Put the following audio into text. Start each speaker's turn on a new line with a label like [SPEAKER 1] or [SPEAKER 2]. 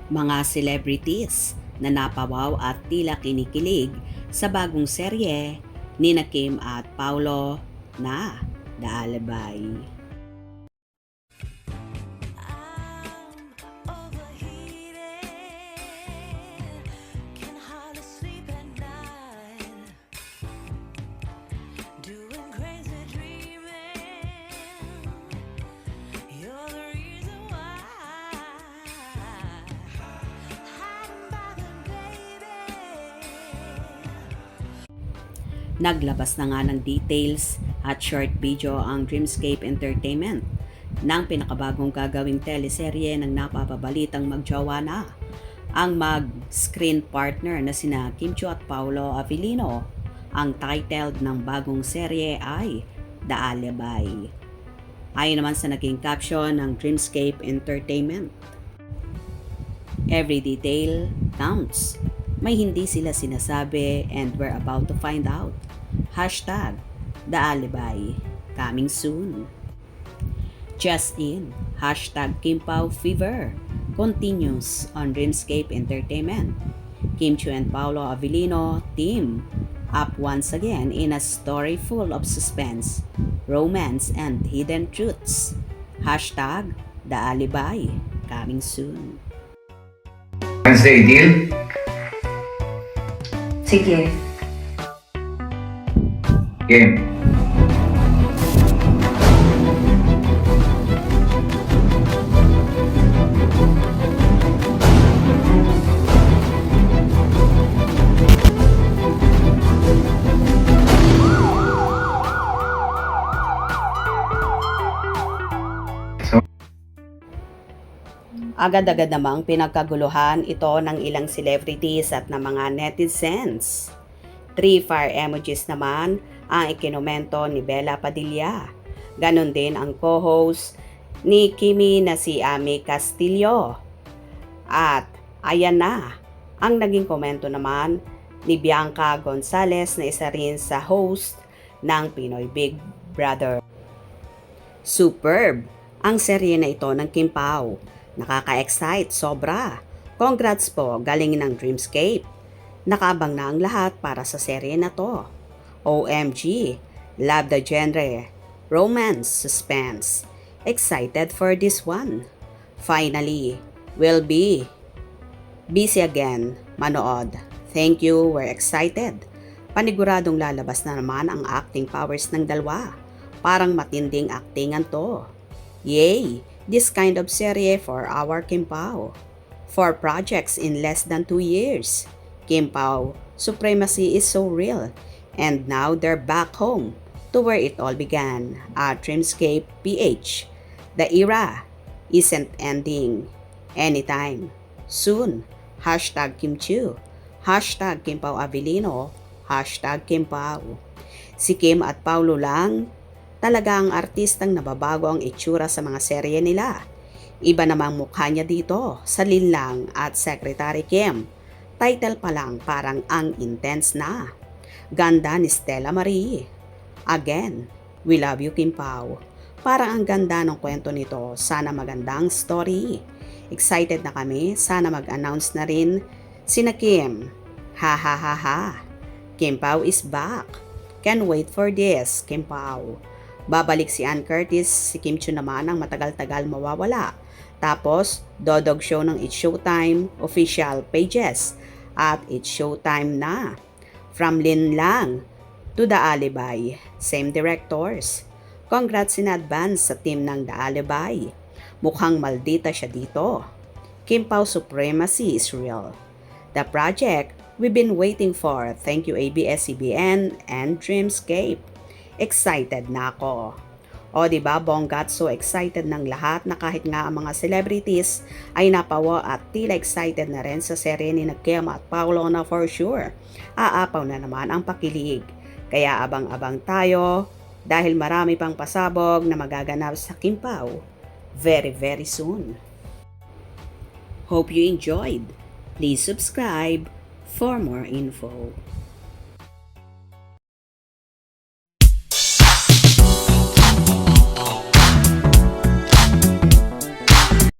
[SPEAKER 1] Mga celebrities na napawaw at tila kinikilig sa bagong serye ni Kim at Paulo na The Alibay. Naglabas na nga ng details at short video ang Dreamscape Entertainment ng pinakabagong gagawing teleserye ng napapabalitang magjowa na ang mag-screen partner na sina Kim Chiu at Paolo Avellino. Ang title ng bagong serye ay The Alibay. Ayon naman sa naging caption ng Dreamscape Entertainment, "Every detail counts. May hindi sila sinasabi and we're about to find out. Hashtag The Alibay. Coming soon." Just in, hashtag Kim Pao Fever continues on Dreamscape Entertainment. Kim Chiu and Paolo Avellino team up once again in a story full of suspense, romance, and hidden truths. Hashtag The Alibay. Coming soon.
[SPEAKER 2] Wednesday, deal?
[SPEAKER 3] Sige.
[SPEAKER 2] Game.
[SPEAKER 1] Agad-agad namang pinagkaguluhan ito ng ilang celebrities at ng mga netizens. 3 fire emojis naman ang ikinomento ni Bella Padilla. Ganon din ang co-host ni Kimi na si Ami Castillo. At ayan na, ang naging komento naman ni Bianca Gonzalez na isa rin sa host ng Pinoy Big Brother. Superb ang serye na ito ng Kim Pao. Nakaka-excite, sobra. Congrats po, galing ng Dreamscape. Nakaabang na ang lahat para sa serye na to. OMG, love the genre. Romance, suspense. Excited for this one. Finally, will be busy again, manood. Thank you, we're excited. Paniguradong lalabas na naman ang acting powers ng dalawa. Parang matinding actingan to. Yay! This kind of serye for our Kim Pao. 4 projects in less than 2 years. Kim Pao supremacy is so real. And now they're back home to where it all began, at Dreamscape PH. The era isn't ending anytime soon. Hashtag Kim Chiu. Hashtag Kim Pao Avellino. Hashtag Kim Pao. Si Kim at Paulo lang talaga ang artistang nababago ang itsura sa mga serye nila. Iba namang mukha niya dito sa Linlang at Secretary Kim. Title pa lang parang ang intense na. Ganda ni Stella Marie. Again, we love you Kim Pao. Parang ang ganda ng kwento nito. Sana magandang story. Excited na kami. Sana mag-announce na rin sina Kim. Ha ha ha ha. Kim Pao is back. Can't wait for this, Kim Pao. Babalik si Ann Curtis, si Kim Chiu naman ang matagal-tagal mawawala. Tapos, dodog show ng It's Showtime official pages at It's Showtime na. From Linlang to The Alibay, same directors. Congrats in advance sa team ng The Alibay. Mukhang maldita siya dito. Kim Pao supremacy is real. The project we've been waiting for. Thank you ABS-CBN and Dreamscape. Excited na ako. O diba, bonggat, so excited ng lahat na kahit nga ang mga celebrities ay napawa at tila excited na rin sa serye ni Kim at Paolo na for sure. Aapaw na naman ang pakilig. Kaya abang-abang tayo dahil marami pang pasabog na magaganap sa Kim Pao very very soon. Hope you enjoyed. Please subscribe for more info.